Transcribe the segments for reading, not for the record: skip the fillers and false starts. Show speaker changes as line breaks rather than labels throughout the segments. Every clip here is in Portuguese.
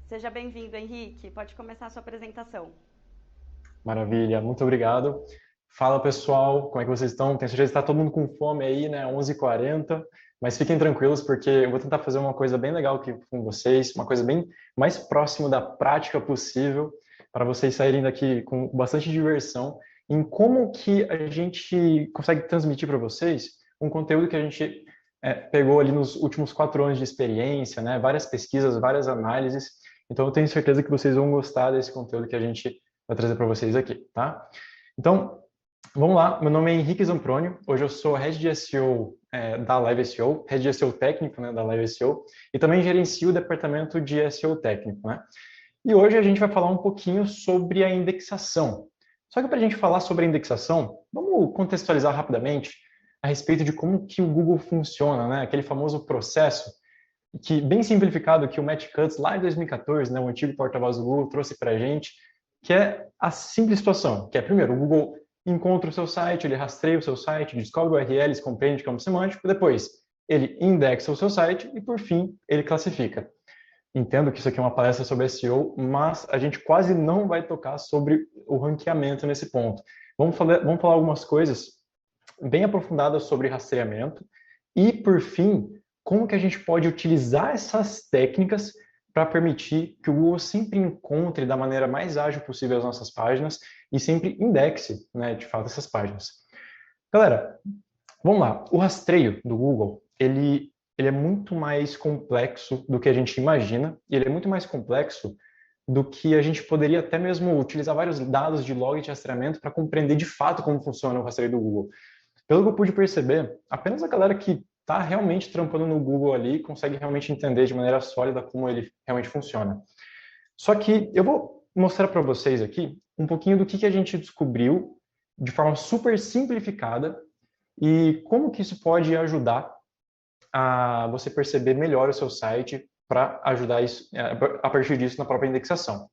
Seja bem-vindo, Henrique. Pode começar a sua apresentação.
Maravilha, muito obrigado. Fala pessoal, como é que vocês estão? Tenho certeza que está todo mundo com fome aí, né? 11h40, mas fiquem tranquilos porque eu vou tentar fazer uma coisa bem legal aqui com vocês, uma coisa bem mais próximo da prática possível, para vocês saírem daqui com bastante diversão em como que a gente consegue transmitir para vocês um conteúdo que a gente pegou ali nos últimos 4 anos de experiência, né? Várias pesquisas, várias análises. Então eu tenho certeza que vocês vão gostar desse conteúdo que a gente vai trazer para vocês aqui, tá? Então, vamos lá. Meu nome é Henrique Zamproni. Hoje eu sou Head de SEO da Live SEO, Head de SEO técnico, né, da Live SEO, e também gerencio o departamento de SEO técnico, né? E hoje a gente vai falar um pouquinho sobre a indexação. Só que para a gente falar sobre a indexação, vamos contextualizar rapidamente a respeito de como que o Google funciona, né? Aquele famoso processo que bem simplificado que o Matt Cutts lá em 2014, né, o antigo porta-voz do Google trouxe para a gente, que é a simples situação, que é primeiro o Google encontra o seu site, ele rastreia o seu site, descobre URLs, compreende campo semântico, depois ele indexa o seu site e por fim ele classifica. Entendo que isso aqui é uma palestra sobre SEO, mas a gente quase não vai tocar sobre o ranqueamento nesse ponto. Vamos falar algumas coisas bem aprofundadas sobre rastreamento e, por fim, como que a gente pode utilizar essas técnicas para permitir que o Google sempre encontre da maneira mais ágil possível as nossas páginas e sempre indexe, né, de fato, essas páginas. Galera, vamos lá. O rastreio do Google, ele é muito mais complexo do que a gente imagina, e ele é muito mais complexo do que a gente poderia até mesmo utilizar vários dados de log de rastreamento para compreender de fato como funciona o rastreio do Google. Pelo que eu pude perceber, apenas a galera que está realmente trampando no Google ali consegue realmente entender de maneira sólida como ele realmente funciona. Só que eu vou mostrar para vocês aqui um pouquinho do que a gente descobriu de forma super simplificada e como que isso pode ajudar a você perceber melhor o seu site para ajudar isso, a partir disso na própria indexação.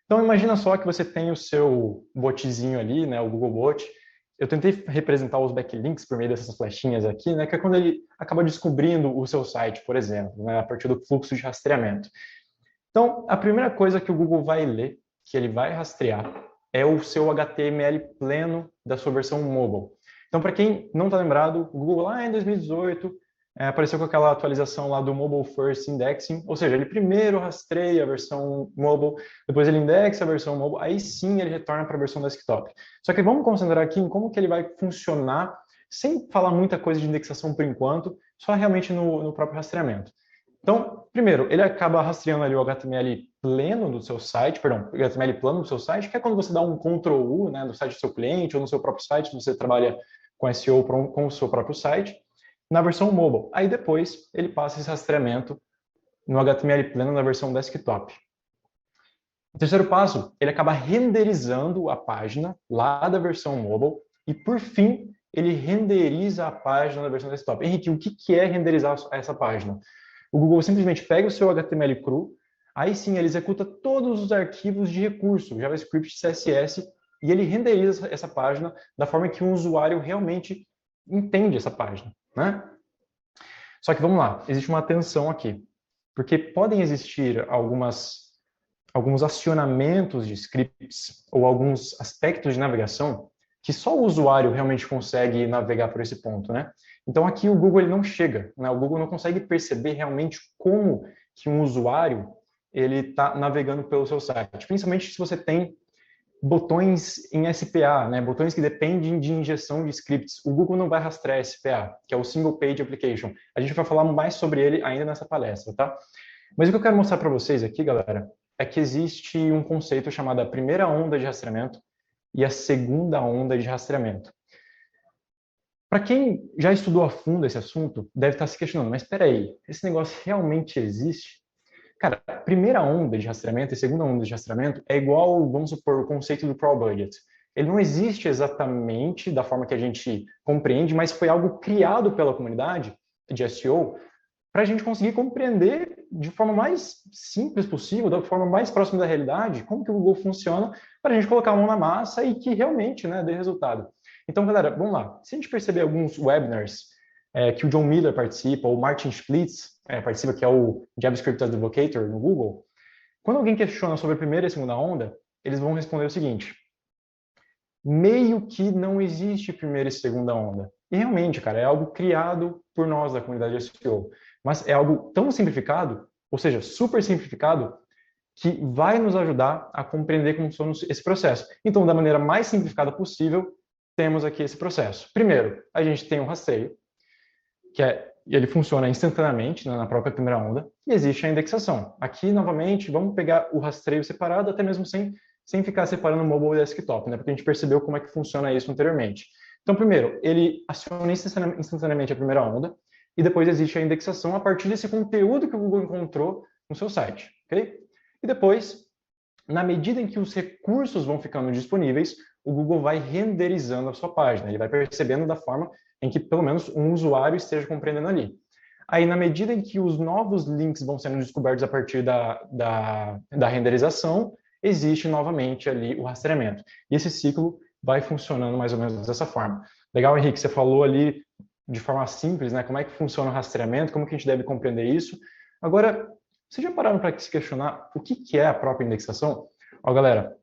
Então imagina só que você tem o seu botzinho ali, né, o Google Bot. Eu tentei representar os backlinks por meio dessas flechinhas aqui, né, que é quando ele acaba descobrindo o seu site, por exemplo, né, a partir do fluxo de rastreamento. Então, a primeira coisa que o Google vai ler, que ele vai rastrear, é o seu HTML pleno da sua versão mobile. Então, para quem não está lembrado, o Google lá em 2018 apareceu com aquela atualização lá do Mobile First Indexing, ou seja, ele primeiro rastreia a versão mobile, depois ele indexa a versão mobile, aí sim ele retorna para a versão desktop. Só que vamos concentrar aqui em como que ele vai funcionar, sem falar muita coisa de indexação por enquanto, só realmente no próprio rastreamento. Então, primeiro, ele acaba rastreando ali o HTML pleno do seu site, perdão, o HTML plano do seu site, que é quando você dá um Ctrl+U, né, no site do seu cliente ou no seu próprio site, se você trabalha com SEO com o seu próprio site, na versão mobile. Aí depois ele passa esse rastreamento no HTML pleno na versão desktop. O terceiro passo, ele acaba renderizando a página lá da versão mobile e, por fim, ele renderiza a página da versão desktop. Henrique, o que é renderizar essa página? O Google simplesmente pega o seu HTML cru, aí sim ele executa todos os arquivos de recurso, JavaScript, CSS, e ele renderiza essa página da forma que um usuário realmente entende essa página, né? Só que vamos lá, existe uma atenção aqui, porque podem existir alguns acionamentos de scripts ou alguns aspectos de navegação que só o usuário realmente consegue navegar por esse ponto, né? Então aqui o Google ele não chega, né? O Google não consegue perceber realmente como que um usuário ele está navegando pelo seu site, principalmente se você tem botões em SPA, né? Botões que dependem de injeção de scripts. O Google não vai rastrear SPA, que é o Single Page Application. A gente vai falar mais sobre ele ainda nessa palestra, tá? Mas o que eu quero mostrar para vocês aqui, galera, é que existe um conceito chamado a primeira onda de rastreamento e a segunda onda de rastreamento. Para quem já estudou a fundo esse assunto, deve estar se questionando, mas espera aí, esse negócio realmente existe? Cara, a primeira onda de rastreamento e a segunda onda de rastreamento é igual, vamos supor, o conceito do crawl budget. Ele não existe exatamente da forma que a gente compreende, mas foi algo criado pela comunidade de SEO para a gente conseguir compreender de forma mais simples possível, da forma mais próxima da realidade, como que o Google funciona, para a gente colocar a mão na massa e que realmente, né, dê resultado. Então, galera, vamos lá. Se a gente perceber alguns webinars que o John Miller participa, ou o Martin Splitz participa, que é o JavaScript Advocator no Google, Quando alguém questiona sobre a primeira e a segunda onda, eles vão responder o seguinte: meio que não existe primeira e segunda onda. E realmente, cara, é algo criado por nós da comunidade SEO, mas é algo tão simplificado, ou seja, super simplificado, que vai nos ajudar a compreender como funciona esse processo. Então, da maneira mais simplificada possível, temos aqui esse processo. Primeiro, a gente tem um rastreio, ele funciona instantaneamente, né, na própria primeira onda, e existe a indexação. Aqui, novamente, vamos pegar o rastreio separado, até mesmo sem ficar separando mobile e desktop, né, porque a gente percebeu como é que funciona isso anteriormente. Então, primeiro, ele aciona instantaneamente a primeira onda, e depois existe a indexação a partir desse conteúdo que o Google encontrou no seu site, ok? E depois, na medida em que os recursos vão ficando disponíveis, o Google vai renderizando a sua página, ele vai percebendo da forma em que pelo menos um usuário esteja compreendendo ali. Aí, na medida em que os novos links vão sendo descobertos a partir da renderização, existe novamente ali o rastreamento. E esse ciclo vai funcionando mais ou menos dessa forma. Legal, Henrique, você falou ali de forma simples, né? Como é que funciona o rastreamento, como que a gente deve compreender isso. Agora, vocês já pararam para se questionar o que é a própria indexação? Ó, galera,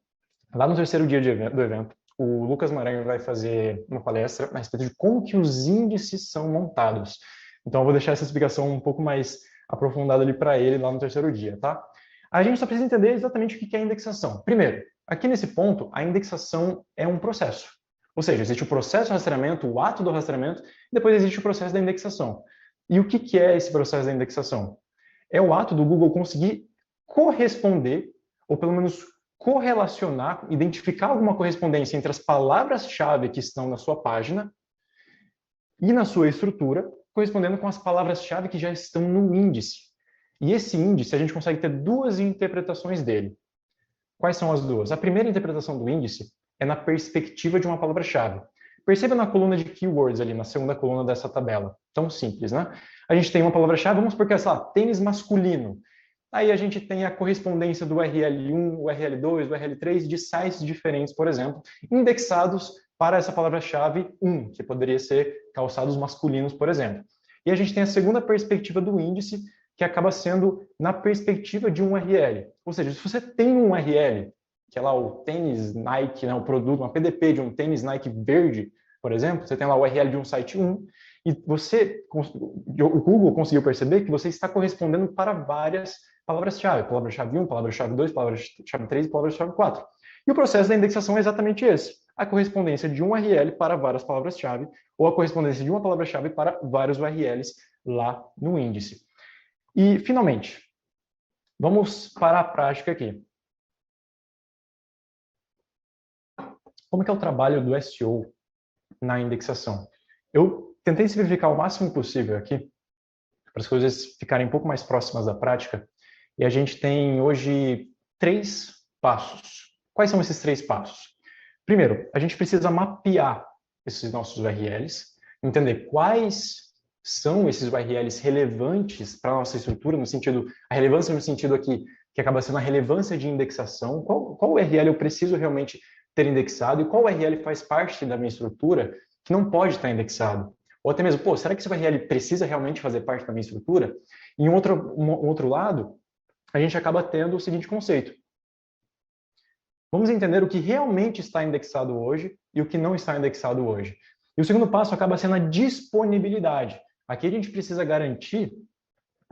lá no terceiro dia do evento, o Lucas Maranhão vai fazer uma palestra a respeito de como que os índices são montados. Então, eu vou deixar essa explicação um pouco mais aprofundada ali para ele lá no terceiro dia, tá? A gente só precisa entender exatamente o que é a indexação. Primeiro, aqui nesse ponto, a indexação é um processo. Ou seja, existe o processo de rastreamento, o ato do rastreamento, e depois existe o processo da indexação. E o que é esse processo da indexação? É o ato do Google conseguir corresponder, ou pelo menos correlacionar, identificar alguma correspondência entre as palavras-chave que estão na sua página e na sua estrutura, correspondendo com as palavras-chave que já estão no índice. E esse índice, a gente consegue ter duas interpretações dele. Quais são as duas? A primeira interpretação do índice é na perspectiva de uma palavra-chave. Perceba na coluna de keywords ali, na segunda coluna dessa tabela. Tão simples, né? A gente tem uma palavra-chave, vamos supor que é, sei lá, tênis masculino. Aí a gente tem a correspondência do URL1, URL2, URL3 de sites diferentes, por exemplo, indexados para essa palavra-chave 1, que poderia ser calçados masculinos, por exemplo. E a gente tem a segunda perspectiva do índice, que acaba sendo na perspectiva de um URL. Ou seja, se você tem um URL, que é lá o tênis Nike, né, o produto, uma PDP de um tênis Nike verde, por exemplo, você tem lá o URL de um site 1, e o Google conseguiu perceber que você está correspondendo para várias palavras-chave. Palavra-chave 1, palavra-chave 2, palavra-chave 3 e palavra-chave 4. E o processo da indexação é exatamente esse. A correspondência de um URL para várias palavras-chave, ou a correspondência de uma palavra-chave para vários URLs lá no índice. E, finalmente, vamos para a prática aqui. Como que é o trabalho do SEO na indexação? Eu tentei simplificar o máximo possível aqui, para as coisas ficarem um pouco mais próximas da prática, e a gente tem hoje 3 passos. Quais são esses 3 passos? Primeiro, a gente precisa mapear esses nossos URLs, entender quais são esses URLs relevantes para a nossa estrutura, a relevância no sentido aqui, que acaba sendo a relevância de indexação, qual URL eu preciso realmente ter indexado e qual URL faz parte da minha estrutura que não pode estar indexado. Ou até mesmo, será que esse URL precisa realmente fazer parte da minha estrutura? E um outro lado, a gente acaba tendo o seguinte conceito. Vamos entender o que realmente está indexado hoje e o que não está indexado hoje. E o segundo passo acaba sendo a disponibilidade. Aqui a gente precisa garantir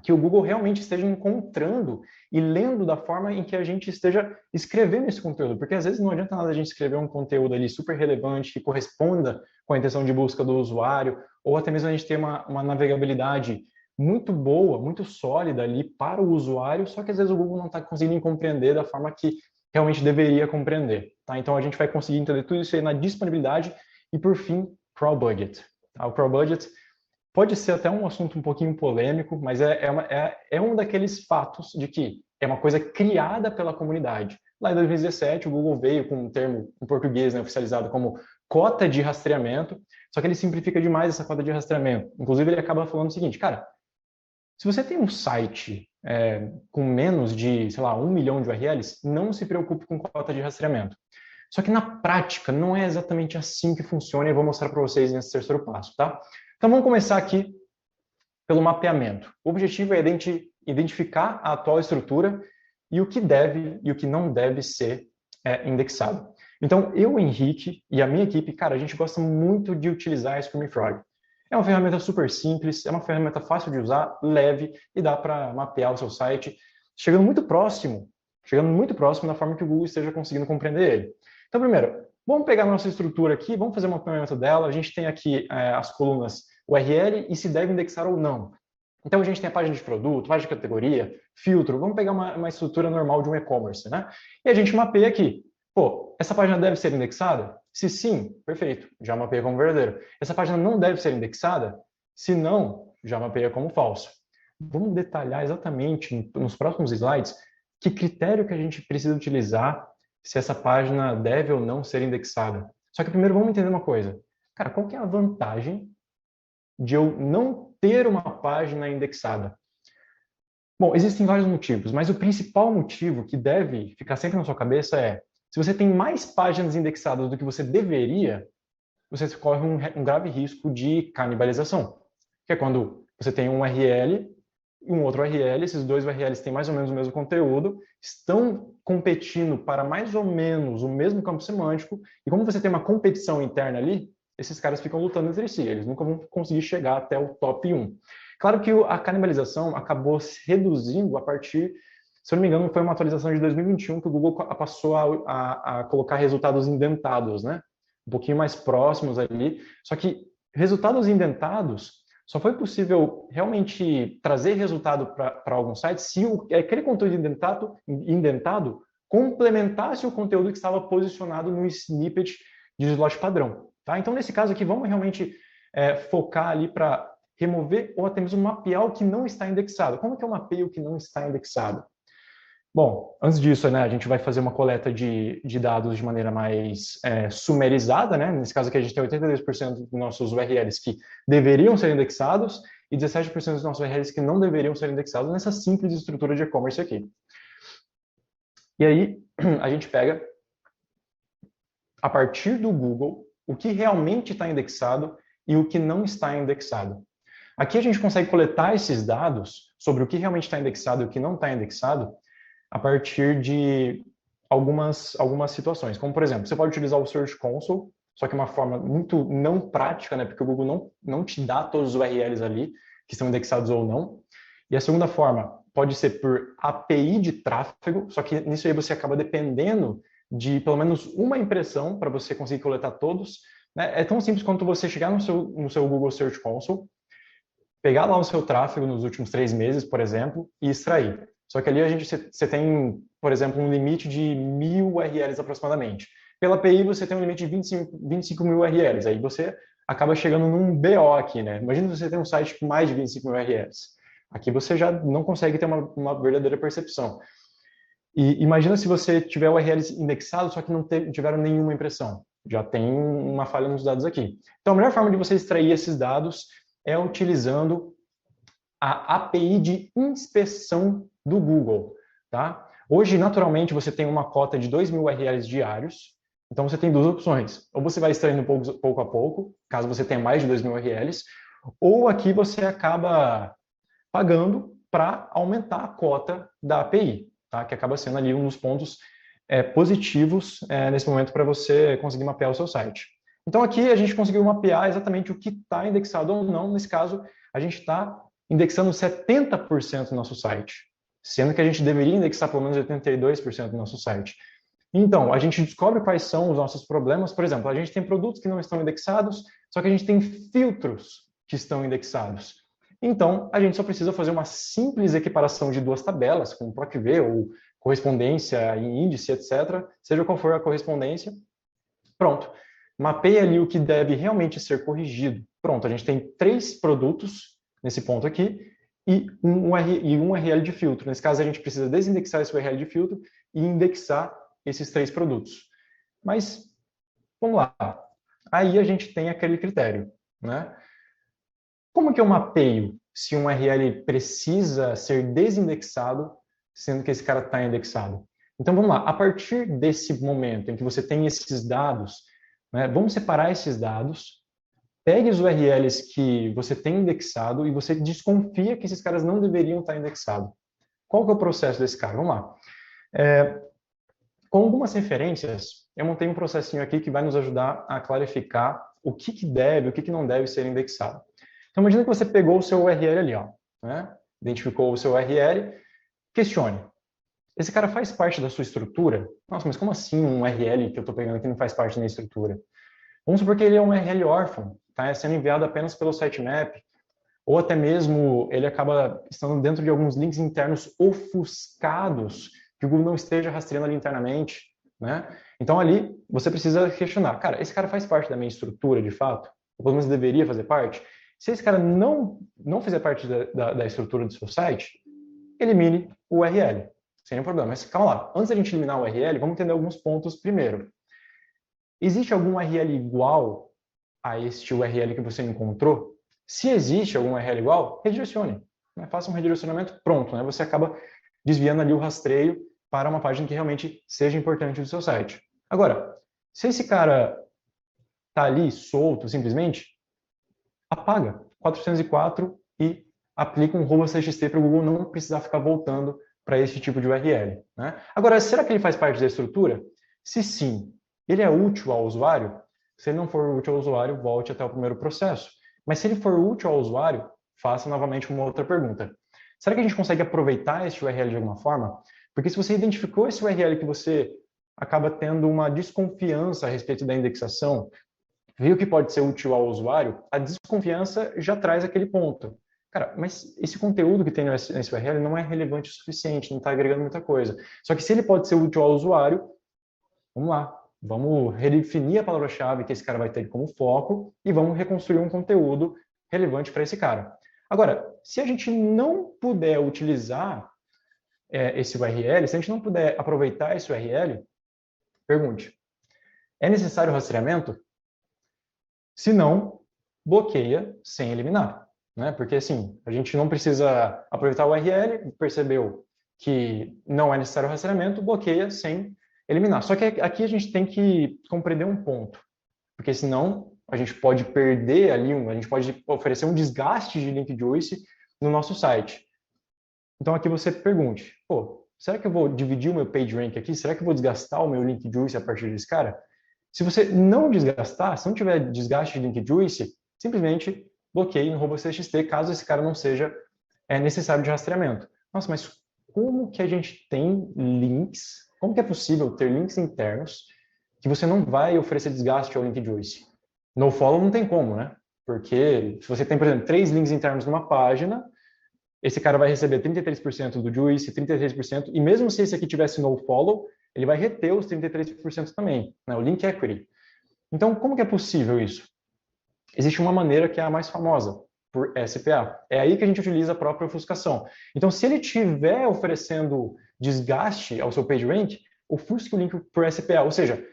que o Google realmente esteja encontrando e lendo da forma em que a gente esteja escrevendo esse conteúdo. Porque às vezes não adianta nada a gente escrever um conteúdo ali super relevante que corresponda com a intenção de busca do usuário, ou até mesmo a gente ter uma navegabilidade muito boa, muito sólida ali para o usuário, só que às vezes o Google não está conseguindo compreender da forma que realmente deveria compreender. Tá? Então a gente vai conseguir entender tudo isso aí na disponibilidade e, por fim, Crawl Budget. Tá? O Crawl Budget pode ser até um assunto um pouquinho polêmico, mas é um daqueles fatos de que é uma coisa criada pela comunidade. Lá em 2017, o Google veio com um termo em português, né, oficializado como cota de rastreamento, só que ele simplifica demais essa cota de rastreamento. Inclusive, ele acaba falando o seguinte, cara, se você tem um site com menos de, sei lá, 1 milhão de URLs, não se preocupe com cota de rastreamento. Só que na prática, não é exatamente assim que funciona e eu vou mostrar para vocês nesse terceiro passo, tá? Então vamos começar aqui pelo mapeamento. O objetivo é identificar a atual estrutura e o que deve e o que não deve ser indexado. Então, eu, Henrique, e a minha equipe, cara, a gente gosta muito de utilizar a Screaming Frog. É uma ferramenta super simples, é uma ferramenta fácil de usar, leve, e dá para mapear o seu site, chegando muito próximo da forma que o Google esteja conseguindo compreender ele. Então, primeiro, vamos pegar a nossa estrutura aqui, vamos fazer um mapeamento dela. A gente tem aqui as colunas URL e se deve indexar ou não. Então, a gente tem a página de produto, página de categoria, filtro. Vamos pegar uma estrutura normal de um e-commerce, né? E a gente mapeia aqui. Pô, essa página deve ser indexada? Se sim, perfeito, já mapeia como verdadeiro. Essa página não deve ser indexada? Se não, já mapeia como falso. Vamos detalhar exatamente nos próximos slides que critério que a gente precisa utilizar se essa página deve ou não ser indexada. Só que primeiro vamos entender uma coisa. Cara, qual que é a vantagem de eu não ter uma página indexada? Bom, existem vários motivos, mas o principal motivo que deve ficar sempre na sua cabeça é: se você tem mais páginas indexadas do que você deveria, você corre um grave risco de canibalização, que é quando você tem um URL e um outro URL, esses dois URLs têm mais ou menos o mesmo conteúdo, estão competindo para mais ou menos o mesmo campo semântico, e como você tem uma competição interna ali, esses caras ficam lutando entre si, eles nunca vão conseguir chegar até o top 1. Claro que a canibalização acabou se reduzindo a partir, se eu não me engano, foi uma atualização de 2021 que o Google passou a colocar resultados indentados, né? Um pouquinho mais próximos ali, só que resultados indentados só foi possível realmente trazer resultado para algum site se aquele conteúdo indentado complementasse o conteúdo que estava posicionado no snippet de slot padrão. Tá? Então, nesse caso aqui, vamos realmente focar ali para remover ou até mesmo mapear o que não está indexado. Como que eu mapeio o que não está indexado? Bom, antes disso, né, a gente vai fazer uma coleta de dados de maneira mais sumerizada, né? Nesse caso aqui a gente tem 82% dos nossos URLs que deveriam ser indexados e 17% dos nossos URLs que não deveriam ser indexados nessa simples estrutura de e-commerce aqui. E aí a gente pega, a partir do Google, o que realmente está indexado e o que não está indexado. Aqui a gente consegue coletar esses dados sobre o que realmente está indexado e o que não está indexado a partir de algumas situações. Como, por exemplo, você pode utilizar o Search Console, só que é uma forma muito não prática, né? Porque o Google não te dá todos os URLs ali, que estão indexados ou não. E a segunda forma pode ser por API de tráfego, só que nisso aí você acaba dependendo de pelo menos uma impressão para você conseguir coletar todos. Né? É tão simples quanto você chegar no seu Google Search Console, pegar lá o seu tráfego nos últimos 3 meses, por exemplo, e extrair. Só que ali você tem, por exemplo, um limite de 1.000 URLs aproximadamente. Pela API você tem um limite de 25 mil URLs. Aí você acaba chegando num BO aqui, né? Imagina se você tem um site com mais de 25 mil URLs. Aqui você já não consegue ter uma verdadeira percepção. E imagina se você tiver URLs indexados, só que não tiveram nenhuma impressão. Já tem uma falha nos dados aqui. Então, a melhor forma de você extrair esses dados é utilizando a API de inspeção do Google, tá? Hoje, naturalmente, você tem uma cota de 2.000 URLs diários, então você tem duas opções. Ou você vai extraindo pouco a pouco, caso você tenha mais de 2.000 URLs, ou aqui você acaba pagando para aumentar a cota da API, tá? Que acaba sendo ali um dos pontos positivos nesse momento para você conseguir mapear o seu site. Então aqui a gente conseguiu mapear exatamente o que está indexado ou não. Nesse caso, a gente está indexando 70% do nosso site, sendo que a gente deveria indexar pelo menos 82% do nosso site. Então, a gente descobre quais são os nossos problemas. Por exemplo, a gente tem produtos que não estão indexados, só que a gente tem filtros que estão indexados. Então, a gente só precisa fazer uma simples equiparação de duas tabelas, como PROC-V ou correspondência em índice, etc. Seja qual for a correspondência. Pronto. Mapeia ali o que deve realmente ser corrigido. Pronto, a gente tem 3 produtos nesse ponto aqui e um URL de filtro. Nesse caso, a gente precisa desindexar esse URL de filtro e indexar esses 3 produtos. Mas, vamos lá. Aí a gente tem aquele critério, né? Como que eu mapeio se um URL precisa ser desindexado, sendo que esse cara está indexado? Então, vamos lá. A partir desse momento em que você tem esses dados, né, vamos separar esses dados, pegue os URLs que você tem indexado e você desconfia que esses caras não deveriam estar indexados. Qual que é o processo desse cara? Vamos lá. Com algumas referências, eu montei um processinho aqui que vai nos ajudar a clarificar o que deve, o que não deve ser indexado. Então, imagina que você pegou o seu URL ali, ó, né? Identificou o seu URL, questione. Esse cara faz parte da sua estrutura? Nossa, mas como assim um URL que eu estou pegando aqui não faz parte da minha estrutura? Vamos supor que ele é um URL órfão, tá? É sendo enviado apenas pelo sitemap, ou até mesmo ele acaba estando dentro de alguns links internos ofuscados que o Google não esteja rastreando ali internamente, né? Então ali você precisa questionar, cara, esse cara faz parte da minha estrutura de fato? Ou pelo menos deveria fazer parte? Se esse cara não fizer parte da estrutura do seu site, elimine o URL, sem nenhum problema. Mas calma lá, antes da gente eliminar o URL, vamos entender alguns pontos primeiro. Existe algum URL igual a este URL que você encontrou? Se existe algum URL igual, redirecione. Né? Faça um redirecionamento pronto. Né? Você acaba desviando ali o rastreio para uma página que realmente seja importante do seu site. Agora, se esse cara está ali solto, simplesmente, apaga 404 e aplica um /txt para o Google não precisar ficar voltando para esse tipo de URL. Né? Agora, será que ele faz parte da estrutura? Se sim, ele é útil ao usuário? Se ele não for útil ao usuário, volte até o primeiro processo. Mas se ele for útil ao usuário, faça novamente uma outra pergunta. Será que a gente consegue aproveitar esse URL de alguma forma? Porque se você identificou esse URL que você acaba tendo uma desconfiança a respeito da indexação, viu que pode ser útil ao usuário, a desconfiança já traz aquele ponto. Cara, mas esse conteúdo que tem nesse URL não é relevante o suficiente, não está agregando muita coisa. Só que se ele pode ser útil ao usuário, vamos lá, vamos redefinir a palavra-chave que esse cara vai ter como foco e vamos reconstruir um conteúdo relevante para esse cara. Agora, se a gente não puder utilizar esse URL, se a gente não puder aproveitar esse URL, pergunte, é necessário rastreamento? Se não, bloqueia sem eliminar. Né? Porque assim, a gente não precisa aproveitar o URL, percebeu que não é necessário rastreamento, bloqueia sem eliminar. Só que aqui a gente tem que compreender um ponto, porque senão a gente pode perder ali, a gente pode oferecer um desgaste de link juice no nosso site. Então aqui você pergunte, pô, será que eu vou dividir o meu PageRank aqui? Será que eu vou desgastar o meu link juice a partir desse cara? Se você não desgastar, se não tiver desgaste de link juice, simplesmente bloqueie no /txt caso esse cara não seja necessário de rastreamento. Nossa, mas como que a gente tem links, como que é possível ter links internos que você não vai oferecer desgaste ao link juice? NoFollow não tem como, né? Porque se você tem, por exemplo, 3 links internos numa página, esse cara vai receber 33% do juice, 33%, e mesmo se esse aqui tivesse nofollow, ele vai reter os 33% também, né? O link equity. Então, como que é possível isso? Existe uma maneira que é a mais famosa, por SPA. É aí que a gente utiliza a própria ofuscação. Então, se ele estiver oferecendo desgaste ao seu PageRank, ofusque o link por SPA, ou seja,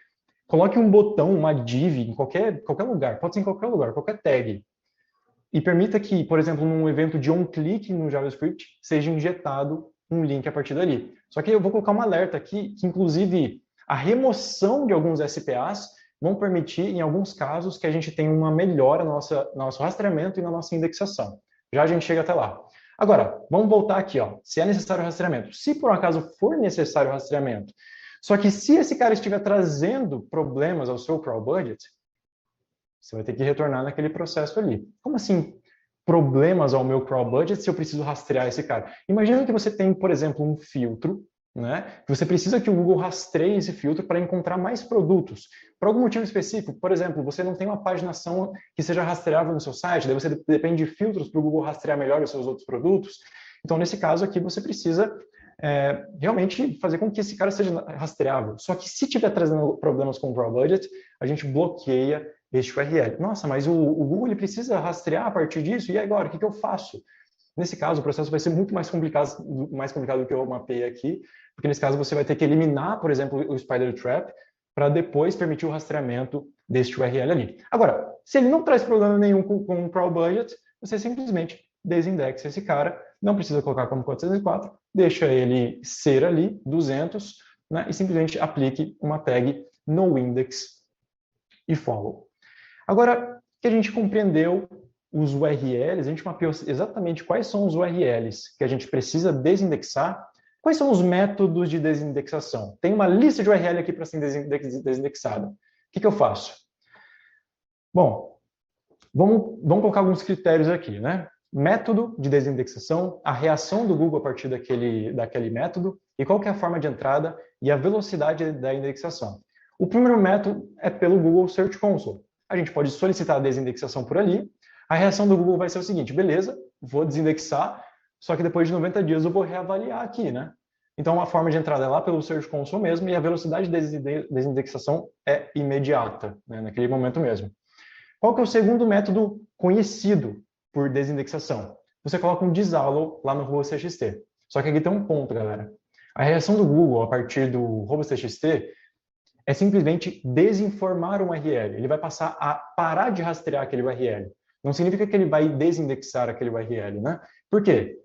coloque um botão, uma div em qualquer lugar, pode ser em qualquer lugar, qualquer tag, e permita que, por exemplo, num evento de onClick no JavaScript, seja injetado um link a partir dali. Só que eu vou colocar um alerta aqui, que inclusive a remoção de alguns SPAs vão permitir, em alguns casos, que a gente tenha uma melhora no nosso rastreamento e na nossa indexação. Já a gente chega até lá. Agora, vamos voltar aqui, ó. Se é necessário rastreamento. Se por um acaso for necessário rastreamento, só que se esse cara estiver trazendo problemas ao seu crawl budget, você vai ter que retornar naquele processo ali. Como assim, problemas ao meu crawl budget se eu preciso rastrear esse cara? Imagina que você tem, por exemplo, um filtro, né? Que você precisa que o Google rastreie esse filtro para encontrar mais produtos. Por algum motivo específico, por exemplo, você não tem uma paginação que seja rastreável no seu site, daí você depende de filtros para o Google rastrear melhor os seus outros produtos. Então, nesse caso aqui, você precisa realmente fazer com que esse cara seja rastreável. Só que se estiver trazendo problemas com o crawl budget, a gente bloqueia este URL. Nossa, mas o Google ele precisa rastrear a partir disso, e agora, o que eu faço? Nesse caso, o processo vai ser muito mais complicado do que eu mapeei aqui, porque nesse caso você vai ter que eliminar, por exemplo, o Spider Trap, para depois permitir o rastreamento deste URL ali. Agora, se ele não traz problema nenhum com o crawl budget, você simplesmente desindexa esse cara, não precisa colocar como 404, deixa ele ser ali, 200, né, e simplesmente aplique uma tag noindex e follow. Agora que a gente compreendeu os URLs, a gente mapeou exatamente quais são os URLs que a gente precisa desindexar, Quais são os métodos de desindexação? Tem uma lista de URL aqui para ser desindexada. O que eu faço? Bom, vamos colocar alguns critérios aqui, né? Método de desindexação, a reação do Google a partir daquele método e qual que é a forma de entrada e a velocidade da indexação. O primeiro método é pelo Google Search Console. A gente pode solicitar a desindexação por ali. A reação do Google vai ser o seguinte, beleza, vou desindexar, só que depois de 90 dias eu vou reavaliar aqui, né? Então, a forma de entrada é lá pelo Search Console mesmo e a velocidade de desindexação é imediata, né? Naquele momento mesmo. Qual que é o segundo método conhecido por desindexação? Você coloca um disallow lá no RoboCTXT. Só que aqui tem um ponto, galera. A reação do Google a partir do RoboCTXT é simplesmente desinformar um URL. Ele vai passar a parar de rastrear aquele URL. Não significa que ele vai desindexar aquele URL, né? Por quê?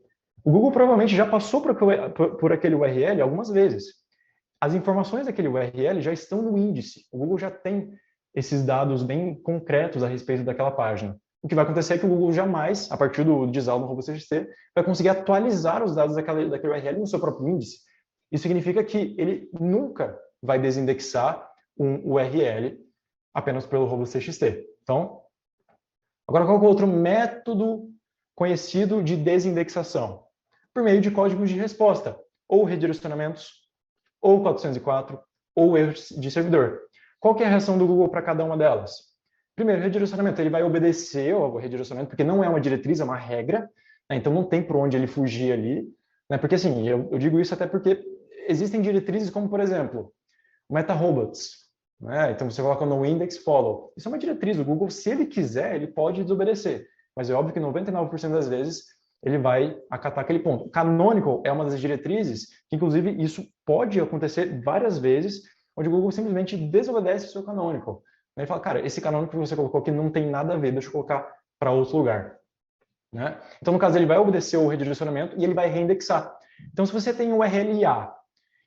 O Google provavelmente já passou por aquele URL algumas vezes. As informações daquele URL já estão no índice. O Google já tem esses dados bem concretos a respeito daquela página. O que vai acontecer é que o Google jamais, a partir do disallow no RoboCTXT, vai conseguir atualizar os dados daquele URL no seu próprio índice. Isso significa que ele nunca vai desindexar um URL apenas pelo RoboCTXT. Então, agora qual é o outro método conhecido de desindexação? Por meio de códigos de resposta, ou redirecionamentos, ou 404, ou erros de servidor. Qual que é a reação do Google para cada uma delas? Primeiro, redirecionamento, ele vai obedecer ao redirecionamento, porque não é uma diretriz, é uma regra, né? Então não tem por onde ele fugir ali, né? Porque assim, eu digo isso até porque existem diretrizes como, por exemplo, MetaRobots, né? Então você coloca no index follow. Isso é uma diretriz, o Google, se ele quiser, ele pode desobedecer, mas é óbvio que 99% das vezes ele vai acatar aquele ponto. Canonical é uma das diretrizes, que inclusive isso pode acontecer várias vezes, onde o Google simplesmente desobedece o seu canonical. Ele fala, cara, esse canônico que você colocou aqui não tem nada a ver, deixa eu colocar para outro lugar. Né? Então, no caso, ele vai obedecer o redirecionamento e ele vai reindexar. Então, se você tem o URL A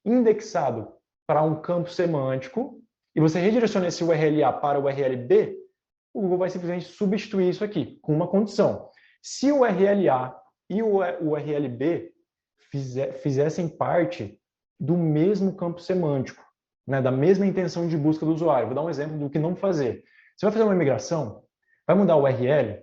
indexado para um campo semântico e você redireciona esse URL A para o URL B, o Google vai simplesmente substituir isso aqui, com uma condição. Se o URL A e o URL B fizessem parte do mesmo campo semântico, né, da mesma intenção de busca do usuário. Vou dar um exemplo do que não fazer. Você vai fazer uma migração, vai mudar o URL,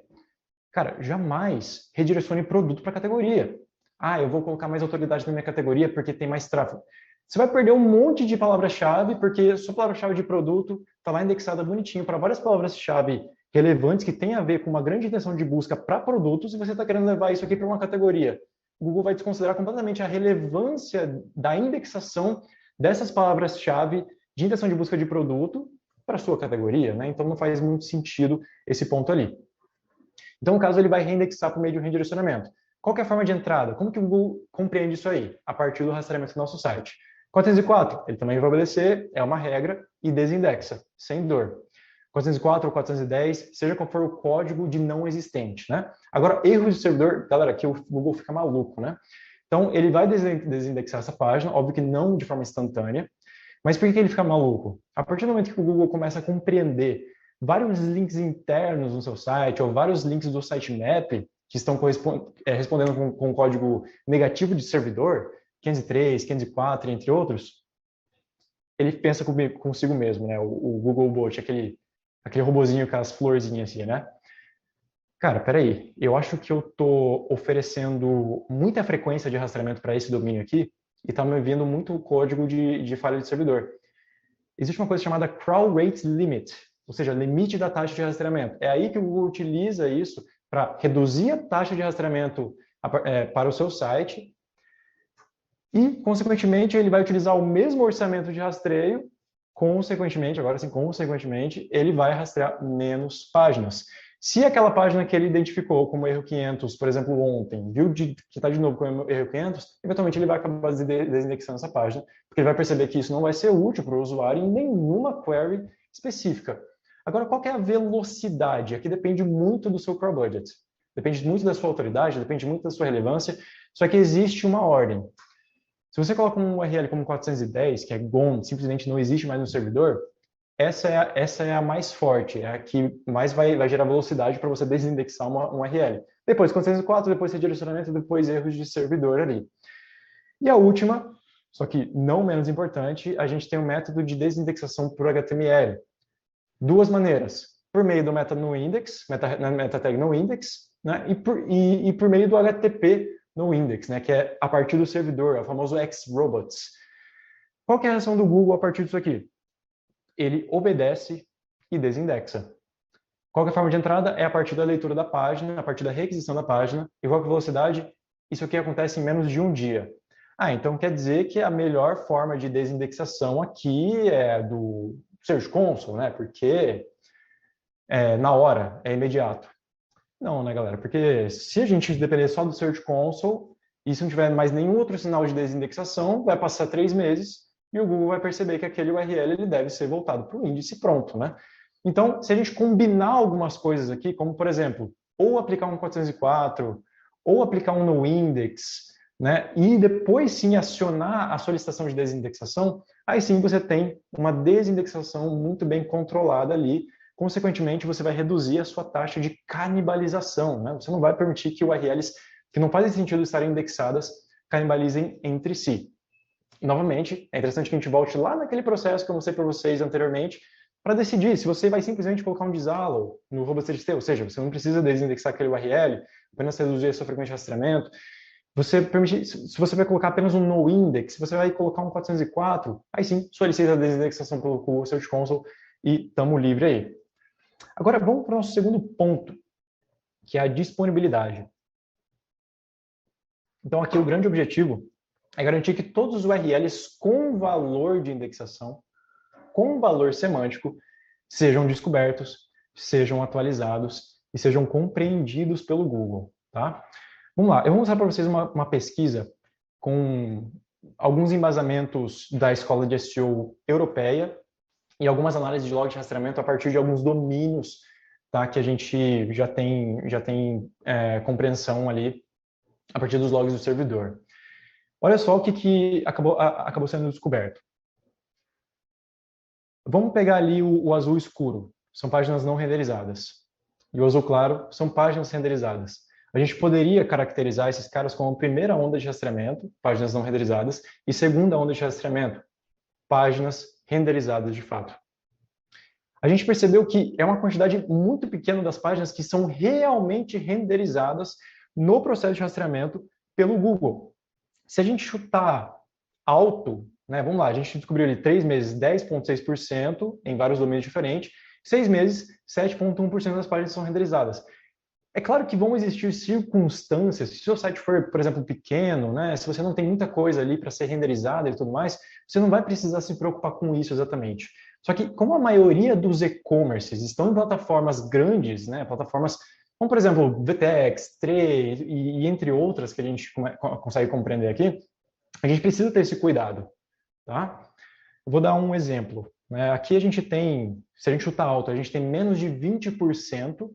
cara, jamais redirecione produto para categoria. Ah, eu vou colocar mais autoridade na minha categoria porque tem mais tráfego. Você vai perder um monte de palavra-chave porque a sua palavra-chave de produto está lá indexada bonitinho para várias palavras-chave relevantes que tem a ver com uma grande intenção de busca para produtos e você está querendo levar isso aqui para uma categoria. O Google vai desconsiderar completamente a relevância da indexação dessas palavras-chave de intenção de busca de produto para a sua categoria, né? Então não faz muito sentido esse ponto ali. Então, no caso, ele vai reindexar por meio de um redirecionamento. Qual que é a forma de entrada? Como que o Google compreende isso aí? A partir do rastreamento do nosso site. 404, ele também vai obedecer, é uma regra, e desindexa, sem dor. 404 ou 410, seja qual for o código de não existente, né? Agora, erros de servidor, galera, aqui o Google fica maluco, né? Então, ele vai desindexar essa página, óbvio que não de forma instantânea, mas por que ele fica maluco? A partir do momento que o Google começa a compreender vários links internos no seu site, ou vários links do sitemap, que estão respondendo com código negativo de servidor, 503, 504, entre outros, ele pensa consigo mesmo, né? O Google Bot, aquele robozinho com as florzinhas assim, né? Cara, peraí, eu acho que eu tô oferecendo muita frequência de rastreamento para esse domínio aqui e tá me vindo muito código de falha de servidor. Existe uma coisa chamada crawl rate limit, ou seja, limite da taxa de rastreamento. É aí que o Google utiliza isso para reduzir a taxa de rastreamento para o seu site e, consequentemente, ele vai utilizar o mesmo orçamento de rastreio, consequentemente, ele vai rastrear menos páginas. Se aquela página que ele identificou como erro 500, por exemplo, ontem, viu que está de novo com erro 500, eventualmente ele vai acabar desindexando essa página, porque ele vai perceber que isso não vai ser útil para o usuário em nenhuma query específica. Agora, qual que é a velocidade? Aqui depende muito do seu crawl budget. Depende muito da sua autoridade, depende muito da sua relevância, só que existe uma ordem. Se você coloca um URL como 410, que é gone, simplesmente não existe mais no servidor, essa é a mais forte, é a que mais vai gerar velocidade para você desindexar um URL. Depois 404, depois redirecionamento, depois erros de servidor ali. E a última, só que não menos importante, a gente tem um método de desindexação por HTML. Duas maneiras, por meio do meta no index, meta tag no index, né, e por meio do HTTP no index, né, que é a partir do servidor, é o famoso Xrobots. Qual que é a reação do Google a partir disso aqui? Ele obedece e desindexa. Qual que é a forma de entrada? É a partir da leitura da página, a partir da requisição da página. E qual que é a velocidade? Isso aqui acontece em menos de um dia. Então quer dizer que a melhor forma de desindexação aqui é do Search Console, né? Porque é na hora, é imediato. Não, né, galera? Porque se a gente depender só do Search Console e se não tiver mais nenhum outro sinal de desindexação, vai passar 3 meses e o Google vai perceber que aquele URL ele deve ser voltado para o índice pronto, né? Então, se a gente combinar algumas coisas aqui, como, por exemplo, ou aplicar um 404, ou aplicar um noindex, né, e depois sim acionar a solicitação de desindexação, aí sim você tem uma desindexação muito bem controlada ali. Consequentemente, você vai reduzir a sua taxa de canibalização, né? Você não vai permitir que URLs que não fazem sentido estarem indexadas canibalizem entre si. E, novamente, é interessante que a gente volte lá naquele processo que eu mostrei para vocês anteriormente, para decidir se você vai simplesmente colocar um disallow no robust.txt, ou seja, você não precisa desindexar aquele URL, apenas reduzir a sua frequência de rastreamento. Se você vai colocar apenas um noindex, se você vai colocar um 404, aí sim, solicita a desindexação pelo Search Console e estamos livre aí. Agora, vamos para o nosso segundo ponto, que é a disponibilidade. Então, aqui o grande objetivo é garantir que todos os URLs com valor de indexação, com valor semântico, sejam descobertos, sejam atualizados e sejam compreendidos pelo Google, tá? Vamos lá, eu vou mostrar para vocês uma pesquisa com alguns embasamentos da Escola de SEO europeia e algumas análises de log de rastreamento a partir de alguns domínios, tá, que a gente já tem compreensão ali a partir dos logs do servidor. Olha só o que acabou sendo descoberto. Vamos pegar ali o azul escuro, são páginas não renderizadas. E o azul claro são páginas renderizadas. A gente poderia caracterizar esses caras como primeira onda de rastreamento, páginas não renderizadas, e segunda onda de rastreamento, páginas renderizadas de fato. A gente percebeu que é uma quantidade muito pequena das páginas que são realmente renderizadas no processo de rastreamento pelo Google. Se a gente chutar alto, né, vamos lá, a gente descobriu ali 3 meses 10,6% em vários domínios diferentes, 6 meses 7,1% das páginas são renderizadas. É claro que vão existir circunstâncias, se o seu site for, por exemplo, pequeno, né, se você não tem muita coisa ali para ser renderizada e tudo mais, você não vai precisar se preocupar com isso exatamente. Só que como a maioria dos e-commerces estão em plataformas grandes, né, plataformas como, por exemplo, VTEX, Tre e entre outras que a gente consegue compreender aqui, a gente precisa ter esse cuidado, tá? Eu vou dar um exemplo. Aqui a gente tem, se a gente chutar alto, a gente tem menos de 20%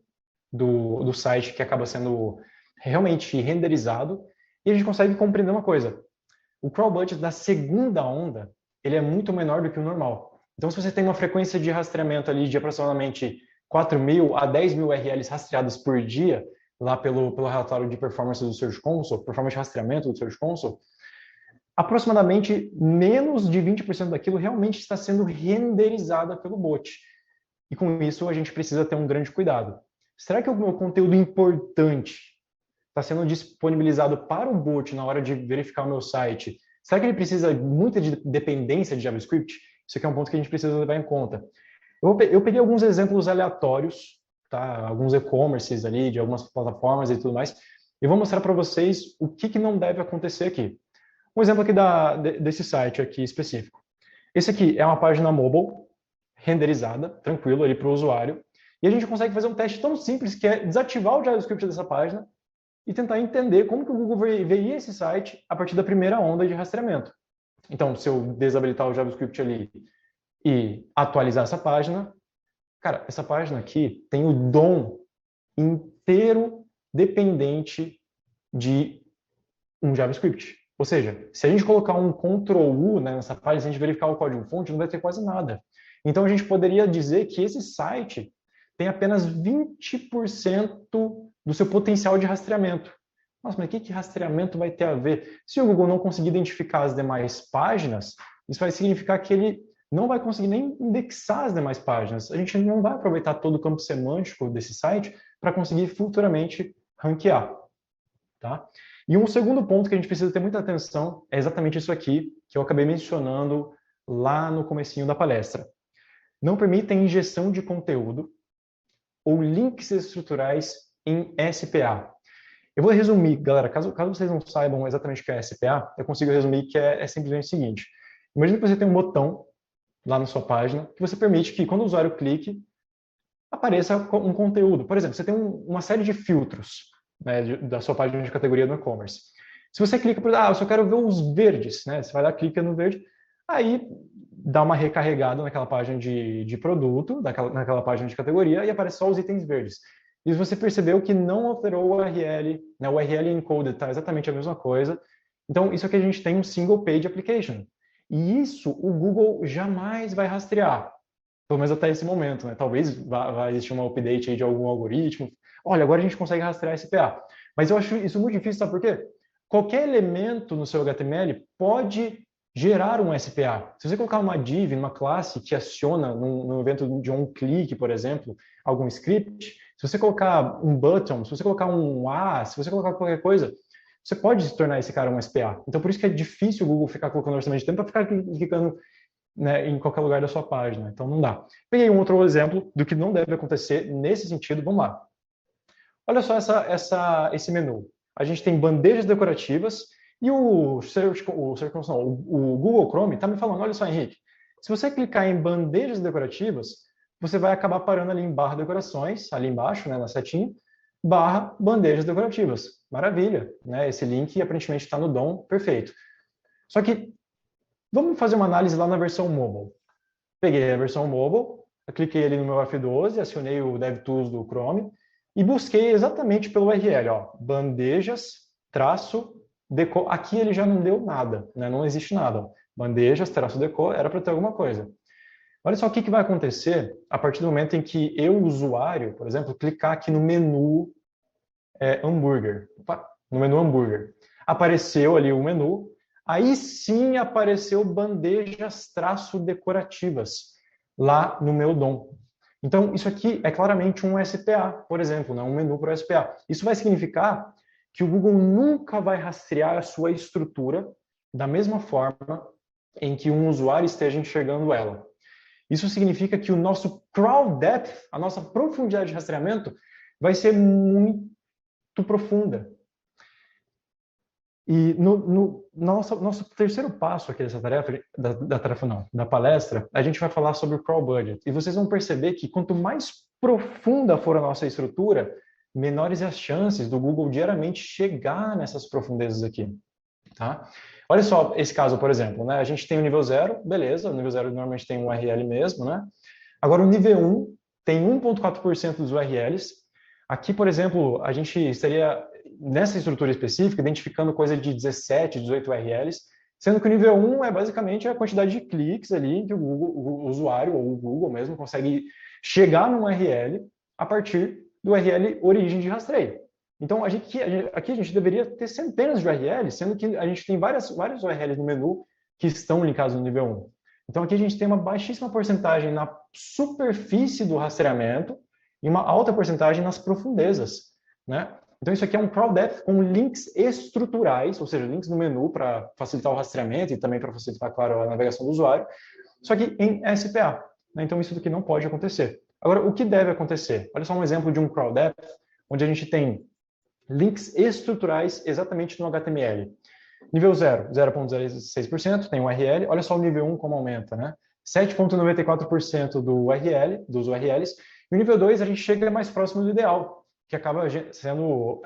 do site que acaba sendo realmente renderizado, e a gente consegue compreender uma coisa. O crawl budget da segunda onda, ele é muito menor do que o normal. Então, se você tem uma frequência de rastreamento ali de aproximadamente 4.000 a 10.000 URLs rastreadas por dia, lá pelo relatório de performance do Search Console, performance de rastreamento do Search Console, aproximadamente menos de 20% daquilo realmente está sendo renderizada pelo bot. E com isso a gente precisa ter um grande cuidado. Será que o meu conteúdo importante está sendo disponibilizado para o bot na hora de verificar o meu site? Será que ele precisa muita de dependência de JavaScript? Isso aqui é um ponto que a gente precisa levar em conta. Eu peguei alguns exemplos aleatórios, tá? Alguns e-commerces ali, de algumas plataformas e tudo mais, e vou mostrar para vocês o que não deve acontecer aqui. Um exemplo aqui desse site aqui específico. Esse aqui é uma página mobile, renderizada, tranquilo ali para o usuário, e a gente consegue fazer um teste tão simples que é desativar o JavaScript dessa página e tentar entender como que o Google veria esse site a partir da primeira onda de rastreamento. Então, se eu desabilitar o JavaScript ali e atualizar essa página, cara, essa página aqui tem o DOM inteiro dependente de um JavaScript. Ou seja, se a gente colocar um Ctrl+U, né, nessa página, se a gente verificar o código-fonte, não vai ter quase nada. Então, a gente poderia dizer que esse site tem apenas 20% do seu potencial de rastreamento. Nossa, mas o que rastreamento vai ter a ver? Se o Google não conseguir identificar as demais páginas, isso vai significar que ele não vai conseguir nem indexar as demais páginas. A gente não vai aproveitar todo o campo semântico desse site para conseguir futuramente ranquear, tá? E um segundo ponto que a gente precisa ter muita atenção é exatamente isso aqui, que eu acabei mencionando lá no comecinho da palestra. Não permita injeção de conteúdo ou links estruturais em SPA. Eu vou resumir, galera, caso vocês não saibam exatamente o que é SPA, eu consigo resumir que é simplesmente o seguinte. Imagina que você tem um botão lá na sua página que você permite que, quando o usuário clique, apareça um conteúdo. Por exemplo, você tem uma série de filtros, né, da sua página de categoria do e-commerce. Se você clica, eu só quero ver os verdes, né? Você vai lá, clica no verde, aí dá uma recarregada naquela página de produto, naquela página de categoria, e aparece só os itens verdes. E você percebeu que não alterou o URL, né? O URL encoded está exatamente a mesma coisa. Então, isso aqui a gente tem um single page application. E isso o Google jamais vai rastrear. Pelo menos até esse momento, né? Talvez vá existir uma update aí de algum algoritmo. Olha, agora a gente consegue rastrear SPA. Mas eu acho isso muito difícil, sabe por quê? Qualquer elemento no seu HTML pode gerar um SPA. Se você colocar uma div numa classe que aciona num evento de um clique, por exemplo, algum script, se você colocar um button, se você colocar um A, se você colocar qualquer coisa, você pode se tornar esse cara um SPA. Então, por isso que é difícil o Google ficar colocando orçamento de tempo para ficar clicando, né, em qualquer lugar da sua página. Então, não dá. Peguei um outro exemplo do que não deve acontecer nesse sentido. Vamos lá. Olha só esse menu. A gente tem bandejas decorativas e o Google Chrome está me falando, olha só, Henrique, se você clicar em bandejas decorativas, você vai acabar parando ali em barra decorações, ali embaixo, né, na setinha, barra bandejas decorativas. Maravilha, né? Esse link aparentemente está no DOM, perfeito. Só que vamos fazer uma análise lá na versão mobile. Peguei a versão mobile, cliquei ali no meu F12, acionei o DevTools do Chrome e busquei exatamente pelo URL, ó, bandejas, traço, deco. Aqui ele já não deu nada, né? Não existe nada. Bandejas, traço, deco, era para ter alguma coisa. Olha só o que vai acontecer a partir do momento em que eu, usuário, por exemplo, clicar aqui no menu hambúrguer. Opa, no menu hambúrguer. Apareceu ali o menu, aí sim apareceu bandejas traço decorativas lá no meu DOM. Então, isso aqui é claramente um SPA, por exemplo, né? Um menu para o SPA. Isso vai significar que o Google nunca vai rastrear a sua estrutura da mesma forma em que um usuário esteja enxergando ela. Isso significa que o nosso crawl depth, a nossa profundidade de rastreamento, vai ser muito profunda. E no nosso terceiro passo aqui dessa tarefa, da palestra, a gente vai falar sobre o crawl budget. E vocês vão perceber que quanto mais profunda for a nossa estrutura, menores as chances do Google diariamente chegar nessas profundezas aqui. Tá? Olha só esse caso, por exemplo, né? A gente tem o nível 0, beleza, o nível 0 normalmente tem um URL mesmo, né? Agora o nível 1 tem 1,4% dos URLs. Aqui, por exemplo, a gente estaria, nessa estrutura específica, identificando coisa de 17, 18 URLs, sendo que o nível 1 é basicamente a quantidade de cliques ali que o usuário, ou o Google mesmo, consegue chegar num URL a partir do URL origem de rastreio. Então, aqui a gente deveria ter centenas de URLs, sendo que a gente tem vários URLs no menu que estão linkados no nível 1. Então, aqui a gente tem uma baixíssima porcentagem na superfície do rastreamento e uma alta porcentagem nas profundezas, né? Então, isso aqui é um crawl depth com links estruturais, ou seja, links no menu para facilitar o rastreamento e também para facilitar, claro, a navegação do usuário, só que em SPA, né? Então, isso daqui não pode acontecer. Agora, o que deve acontecer? Olha só um exemplo de um crawl depth, onde a gente tem links estruturais exatamente no HTML. Nível 0, 0,06%, tem URL. Olha só o nível 1 como aumenta, né? 7,94% dos URLs. E o nível 2 a gente chega mais próximo do ideal, que acaba sendo,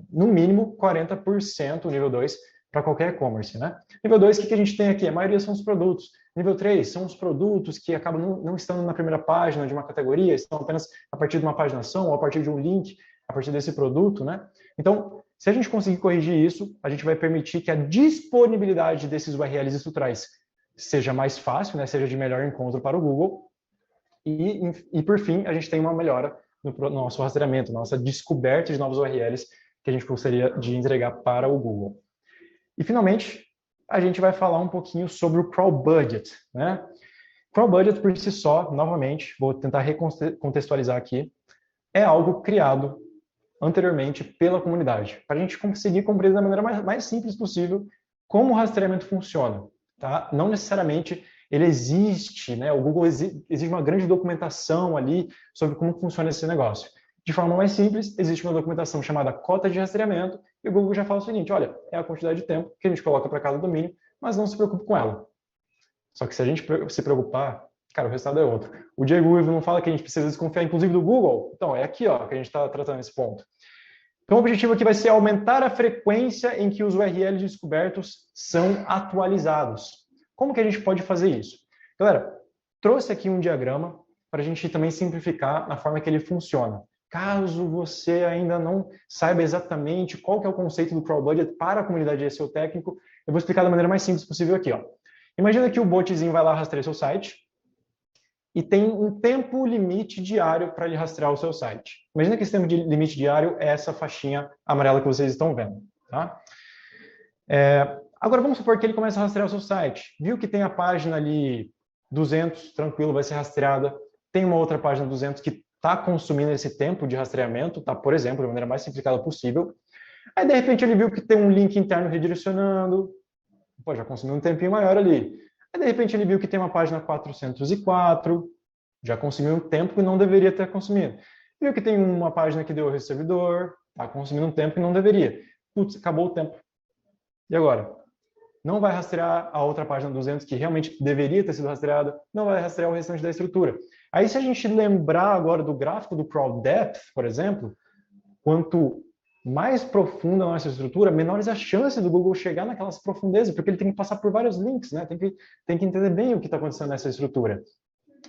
no mínimo, 40% o nível 2 para qualquer e-commerce, né? Nível 2, o que a gente tem aqui? A maioria são os produtos. Nível 3 são os produtos que acabam não estando na primeira página de uma categoria, estão apenas a partir de uma paginação ou a partir de um link, a partir desse produto, né? Então, se a gente conseguir corrigir isso, a gente vai permitir que a disponibilidade desses URLs estruturais seja mais fácil, né? Seja de melhor encontro para o Google. E por fim, a gente tem uma melhora no nosso rastreamento, nossa descoberta de novos URLs que a gente gostaria de entregar para o Google. E, finalmente, a gente vai falar um pouquinho sobre o Crawl Budget, né? Crawl Budget, por si só, novamente, vou tentar recontextualizar aqui, é algo criado anteriormente pela comunidade, para a gente conseguir compreender da maneira mais simples possível como o rastreamento funciona. Tá? Não necessariamente ele existe, né? O Google exige uma grande documentação ali sobre como funciona esse negócio. De forma mais simples, existe uma documentação chamada cota de rastreamento, e o Google já fala o seguinte, olha, é a quantidade de tempo que a gente coloca para cada domínio, mas não se preocupe com ela. Só que se a gente se preocupar, cara, o resultado é outro. O Diego Ivo não fala que a gente precisa desconfiar, inclusive, do Google? Então, é aqui ó, que a gente está tratando esse ponto. Então, o objetivo aqui vai ser aumentar a frequência em que os URLs descobertos são atualizados. Como que a gente pode fazer isso? Galera, trouxe aqui um diagrama para a gente também simplificar a forma que ele funciona. Caso você ainda não saiba exatamente qual que é o conceito do Crawl Budget para a comunidade SEO técnico, eu vou explicar da maneira mais simples possível aqui. Ó. Imagina que o botzinho vai lá rastrear seu site e tem um tempo limite diário para ele rastrear o seu site. Imagina que esse tempo de limite diário é essa faixinha amarela que vocês estão vendo. Tá? Agora vamos supor que ele começa a rastrear o seu site. Viu que tem a página ali 200, tranquilo, vai ser rastreada. Tem uma outra página 200 que está consumindo esse tempo de rastreamento, tá? Por exemplo, da maneira mais simplificada possível. Aí, de repente, ele viu que tem um link interno redirecionando. Pô, já consumiu um tempinho maior ali. Aí, de repente, ele viu que tem uma página 404. Já consumiu um tempo que não deveria ter consumido. Viu que tem uma página que deu erro de servidor. Está consumindo um tempo que não deveria. Putz, acabou o tempo. E agora? Não vai rastrear a outra página 200 que realmente deveria ter sido rastreada, não vai rastrear o restante da estrutura. Aí, se a gente lembrar agora do gráfico do Crawl Depth, por exemplo, quanto mais profunda a nossa estrutura, menores as chances do Google chegar naquelas profundezas, porque ele tem que passar por vários links, né? Tem que entender bem o que está acontecendo nessa estrutura.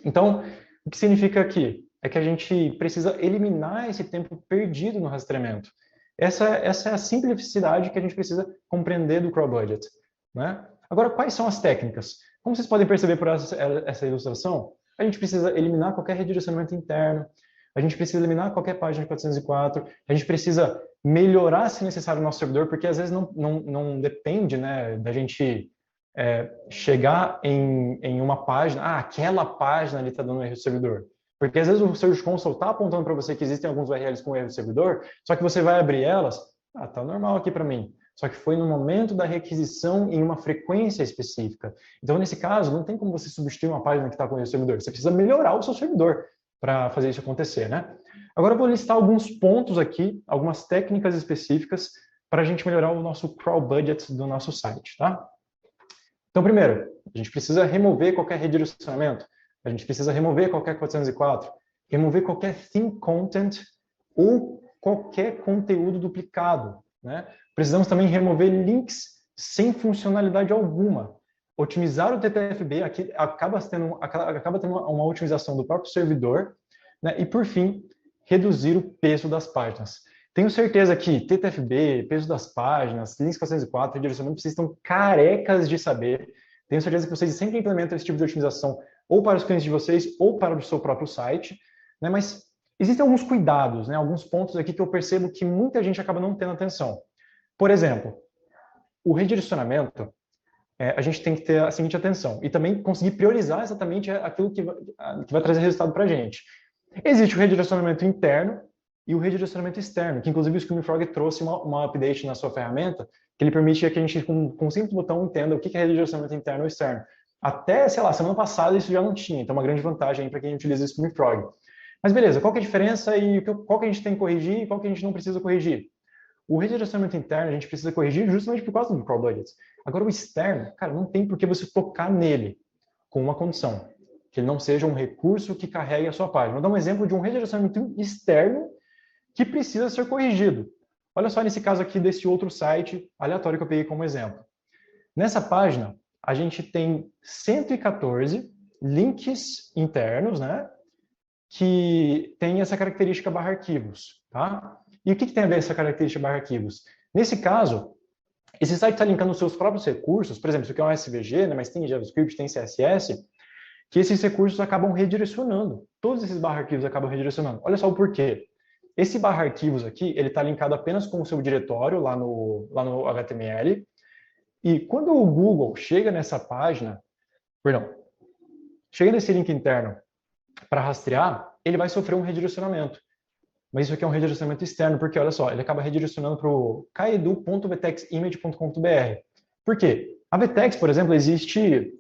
Então, o que significa aqui? É que a gente precisa eliminar esse tempo perdido no rastreamento. Essa é a simplicidade que a gente precisa compreender do Crawl Budget. Né? Agora, quais são as técnicas? Como vocês podem perceber por essa ilustração, a gente precisa eliminar qualquer redirecionamento interno, a gente precisa eliminar qualquer página 404, a gente precisa melhorar, se necessário, o nosso servidor, porque às vezes não depende, né, da gente chegar em uma página, aquela página ali está dando erro de servidor. Porque às vezes o Search Console está apontando para você que existem alguns URLs com erro de servidor, só que você vai abrir elas, tá normal aqui para mim. Só que foi no momento da requisição em uma frequência específica. Então, nesse caso, não tem como você substituir uma página que está com o servidor. Você precisa melhorar o seu servidor para fazer isso acontecer, né? Agora eu vou listar alguns pontos aqui, algumas técnicas específicas para a gente melhorar o nosso crawl budget do nosso site, tá? Então, primeiro, a gente precisa remover qualquer redirecionamento, a gente precisa remover qualquer 404, remover qualquer thin content ou qualquer conteúdo duplicado, né? Precisamos também remover links sem funcionalidade alguma. Otimizar o TTFB aqui acaba tendo uma otimização do próprio servidor, né? E, por fim, reduzir o peso das páginas. Tenho certeza que TTFB, peso das páginas, links 404, redirecionamento, vocês estão carecas de saber. Tenho certeza que vocês sempre implementam esse tipo de otimização ou para os clientes de vocês ou para o seu próprio site, né? Mas existem alguns cuidados, né? Alguns pontos aqui que eu percebo que muita gente acaba não tendo atenção. Por exemplo, o redirecionamento, a gente tem que ter a seguinte atenção e também conseguir priorizar exatamente aquilo que vai trazer resultado para a gente. Existe o redirecionamento interno e o redirecionamento externo, que inclusive o Screaming trouxe uma update na sua ferramenta, que ele permite que a gente, com um simples botão, entenda o que é redirecionamento interno ou externo. Até, sei lá, semana passada isso já não tinha, então é uma grande vantagem para quem utiliza o Screaming. Mas beleza, qual que é a diferença e qual que a gente tem que corrigir e qual que a gente não precisa corrigir? O redirecionamento interno a gente precisa corrigir justamente por causa do crawl budget. Agora o externo, cara, não tem por que você tocar nele com uma condição, que ele não seja um recurso que carregue a sua página. Vou dar um exemplo de um redirecionamento externo que precisa ser corrigido. Olha só nesse caso aqui desse outro site aleatório que eu peguei como exemplo. Nessa página, a gente tem 114 links internos, né, que tem essa característica /arquivos, tá? E o que tem a ver essa característica /arquivos? Nesse caso, esse site está linkando os seus próprios recursos, por exemplo, isso aqui é um SVG, né, mas tem JavaScript, tem CSS, que esses recursos acabam redirecionando. Todos esses /arquivos acabam redirecionando. Olha só o porquê. esse barra arquivos aqui, ele está linkado apenas com o seu diretório lá no HTML. E quando o Google chega nessa página, perdão, chega nesse link interno para rastrear, ele vai sofrer um redirecionamento. Mas isso aqui é um redirecionamento externo, porque olha só, ele acaba redirecionando para o kaedu.vteximage.com.br. Por quê? A Vtex, por exemplo, existe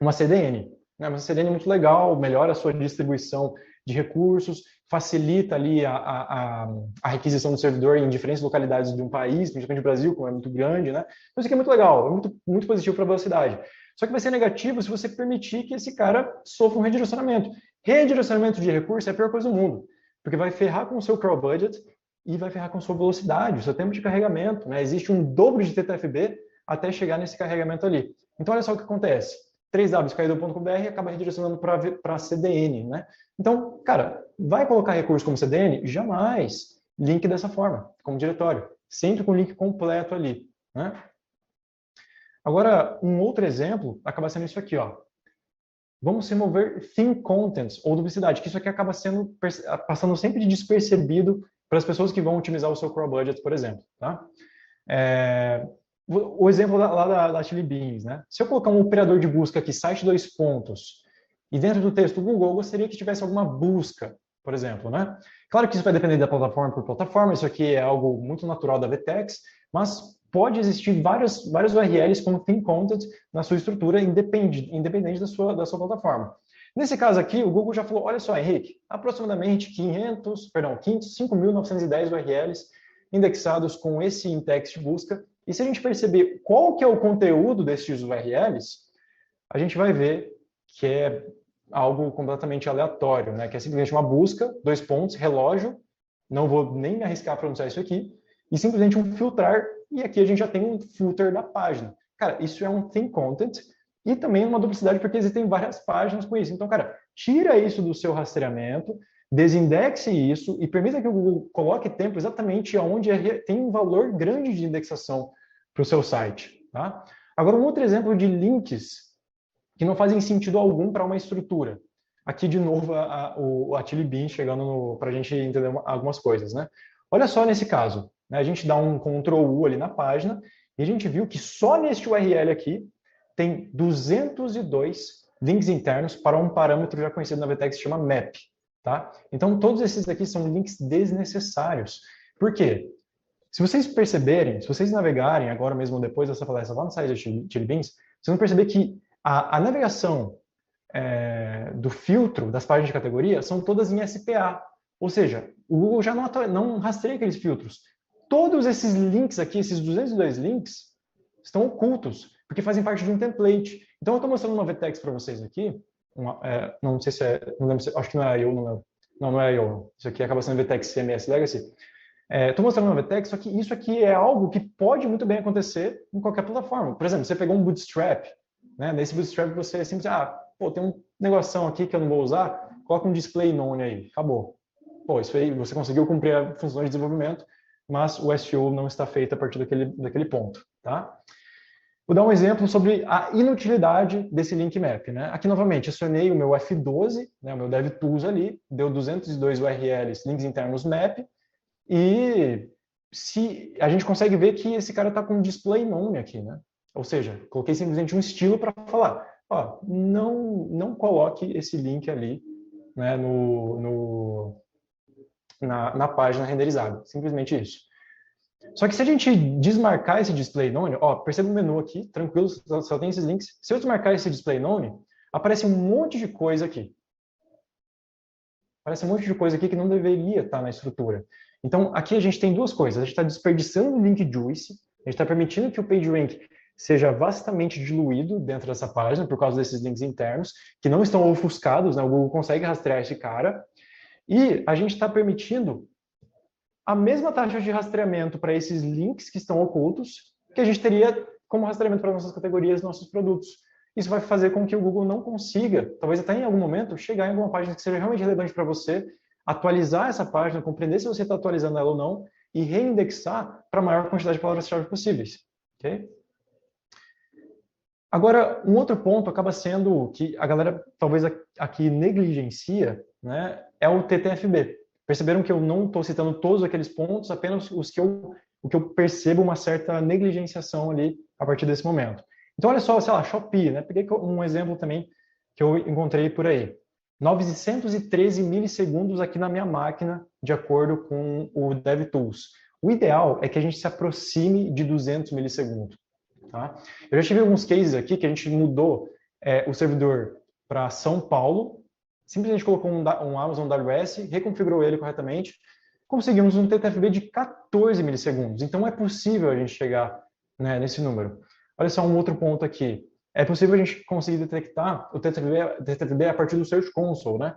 uma CDN. Né? Uma CDN é muito legal, melhora a sua distribuição de recursos, facilita ali a requisição do servidor em diferentes localidades de um país, principalmente o Brasil, como é muito grande, né? Então isso aqui é muito legal, é muito positivo para a velocidade. Só que vai ser negativo se você permitir que esse cara sofra um redirecionamento. Redirecionamento de recurso é a pior coisa do mundo, porque vai ferrar com o seu crawl budget e vai ferrar com a sua velocidade, o seu tempo de carregamento, né? Existe um dobro de TTFB até chegar nesse carregamento ali. Então olha só o que acontece. 3w.kaedu.br acaba redirecionando para CDN, né? Então, cara, vai colocar recurso como CDN? Jamais. Link dessa forma, como diretório. Sempre com o link completo ali, né? Agora, um outro exemplo acaba sendo isso aqui, ó. Vamos remover thin contents ou duplicidade, que isso aqui acaba passando sempre despercebido para as pessoas que vão otimizar o seu crawl budget, por exemplo, tá? O exemplo lá da Chili Beans, né? Se eu colocar um operador de busca aqui, site dois pontos, e dentro do texto Google, eu gostaria que tivesse alguma busca, por exemplo, né? Claro que isso vai depender da plataforma por plataforma, isso aqui é algo muito natural da Vtex, mas pode existir vários URLs com thin content na sua estrutura, independente da sua plataforma. Nesse caso aqui, o Google já falou, olha só, Henrique, aproximadamente 5.910 URLs indexados com esse in-text busca, e se a gente perceber qual que é o conteúdo desses URLs, a gente vai ver que é algo completamente aleatório, né? Que é simplesmente uma busca, dois pontos, relógio, não vou nem me arriscar a pronunciar isso aqui, e simplesmente um filtrar, e aqui a gente já tem um footer da página. Cara, isso é um thin content, e também uma duplicidade, porque existem várias páginas com isso. Então, cara, tira isso do seu rastreamento, desindexe isso e permita que o Google coloque tempo exatamente onde tem um valor grande de indexação para o seu site. Tá? Agora, um outro exemplo de links que não fazem sentido algum para uma estrutura. Aqui, de novo, a Chili Bean chegando para a gente entender algumas coisas. Né? Olha só nesse caso. Né? A gente dá um Ctrl+U ali na página e a gente viu que só neste URL aqui tem 202 links internos para um parâmetro já conhecido na Vtex que se chama map. Tá? Então, todos esses aqui são links desnecessários. Por quê? Se vocês perceberem, se vocês navegarem agora mesmo depois dessa palestra lá no site da Chili Beans, vocês vão perceber que a navegação do filtro das páginas de categoria são todas em SPA. Ou seja, o Google já não rastreia aqueles filtros. Todos esses links aqui, esses 202 links, estão ocultos, porque fazem parte de um template. Então, eu estou mostrando uma Vtex para vocês aqui. Não sei se é, não lembro, acho que não é eu, não é eu. Isso aqui acaba sendo Vtex CMS Legacy. Estou mostrando uma Vtex, só que isso aqui é algo que pode muito bem acontecer em qualquer plataforma. Por exemplo, você pegou um Bootstrap, né? Nesse Bootstrap você simplesmente, tem um negoção aqui que eu não vou usar, coloca um display none aí, acabou. Pô, isso aí, você conseguiu cumprir a função de desenvolvimento, mas o SEO não está feito a partir daquele ponto, tá? Vou dar um exemplo sobre a inutilidade desse link map, né? Aqui, novamente, acionei o meu F12, né, o meu DevTools ali, deu 202 URLs, links internos map, e se a gente consegue ver que esse cara está com um display nome aqui, né? Ou seja, coloquei simplesmente um estilo para falar, não coloque esse link ali, né, na página renderizada. Simplesmente isso. Só que se a gente desmarcar esse display none, perceba o menu aqui, tranquilo, só tem esses links. Se eu desmarcar esse display none, aparece um monte de coisa aqui. Aparece um monte de coisa aqui que não deveria estar na estrutura. Então, aqui a gente tem duas coisas. A gente está desperdiçando o link juice, a gente está permitindo que o PageRank seja vastamente diluído dentro dessa página por causa desses links internos, que não estão ofuscados, né? O Google consegue rastrear esse cara. E a gente está permitindo a mesma taxa de rastreamento para esses links que estão ocultos que a gente teria como rastreamento para nossas categorias, nossos produtos. Isso vai fazer com que o Google não consiga, talvez até em algum momento, chegar em alguma página que seja realmente relevante para você, atualizar essa página, compreender se você está atualizando ela ou não e reindexar para a maior quantidade de palavras-chave possíveis. Okay? Agora, um outro ponto acaba sendo que a galera talvez aqui negligencia, né, é o TTFB. Perceberam que eu não estou citando todos aqueles pontos, apenas o que eu percebo uma certa negligenciação ali a partir desse momento. Então, olha só, sei lá, Shopee, né? Peguei um exemplo também que eu encontrei por aí. 913 milissegundos aqui na minha máquina, de acordo com o DevTools. O ideal é que a gente se aproxime de 200 milissegundos. Tá? Eu já tive alguns cases aqui que a gente mudou o servidor para São Paulo, simplesmente colocou um Amazon AWS, reconfigurou ele corretamente, conseguimos um TTFB de 14 milissegundos. Então é possível a gente chegar, né, nesse número. Olha só um outro ponto aqui. É possível a gente conseguir detectar o TTFB a partir do Search Console, né?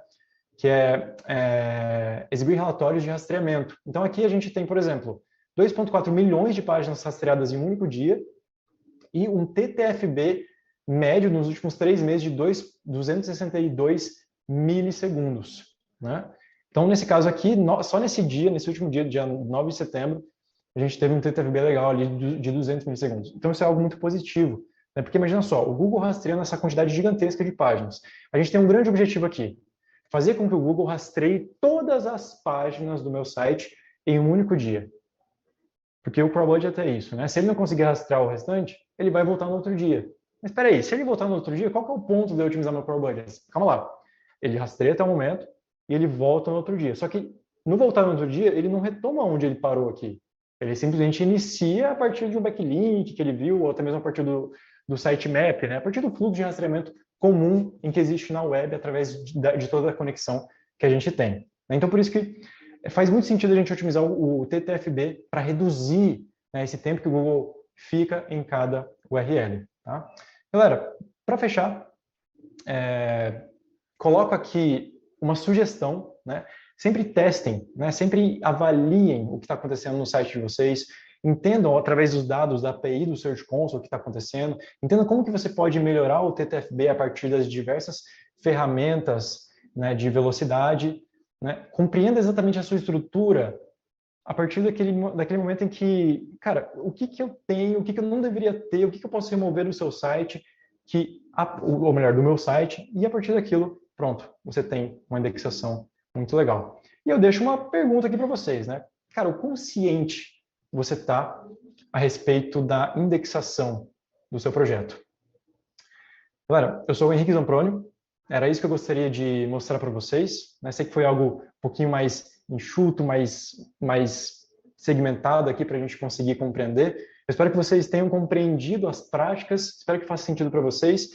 Que é exibir relatórios de rastreamento. Então aqui a gente tem, por exemplo, 2,4 milhões de páginas rastreadas em um único dia e um TTFB médio nos últimos 3 meses de 262 milissegundos, né? Então, nesse caso aqui, só nesse último dia 9 de setembro, a gente teve um TTFB legal ali de 200 milissegundos. Então, isso é algo muito positivo, né? Porque imagina só, o Google rastreando essa quantidade gigantesca de páginas. A gente tem um grande objetivo aqui, fazer com que o Google rastreie todas as páginas do meu site em um único dia. Porque o CrawlBudget é isso, né? Se ele não conseguir rastrear o restante, ele vai voltar no outro dia. Mas espera aí, se ele voltar no outro dia, qual que é o ponto de eu otimizar meu CrawlBudget? Calma lá. Ele rastreia até o momento e ele volta no outro dia. Só que no voltar no outro dia, ele não retoma onde ele parou aqui. Ele simplesmente inicia a partir de um backlink que ele viu, ou até mesmo a partir do sitemap, né? A partir do fluxo de rastreamento comum em que existe na web através de toda a conexão que a gente tem. Então, por isso que faz muito sentido a gente otimizar o TTFB para reduzir, né, esse tempo que o Google fica em cada URL. Tá? Galera, para fechar, coloco aqui uma sugestão, né? Sempre testem, né? Sempre avaliem o que está acontecendo no site de vocês, entendam através dos dados da API do Search Console o que está acontecendo, entendam como que você pode melhorar o TTFB a partir das diversas ferramentas, né, de velocidade, né? Compreenda exatamente a sua estrutura a partir daquele momento em que, cara, o que eu tenho, o que eu não deveria ter, o que eu posso remover do seu site, ou melhor, do meu site, e a partir daquilo, pronto, você tem uma indexação muito legal. E eu deixo uma pergunta aqui para vocês, né? Cara, o quão ciente você está a respeito da indexação do seu projeto? Galera, eu sou o Henrique Zamproni, era isso que eu gostaria de mostrar para vocês, né? Sei que foi algo um pouquinho mais enxuto, mais segmentado aqui para a gente conseguir compreender. Eu espero que vocês tenham compreendido as práticas, espero que faça sentido para vocês.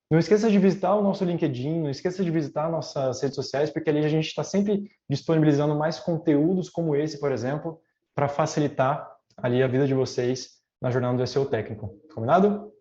Não esqueça de visitar o nosso LinkedIn, não esqueça de visitar nossas redes sociais, porque ali a gente está sempre disponibilizando mais conteúdos como esse, por exemplo, para facilitar ali a vida de vocês na jornada do SEO técnico. Combinado?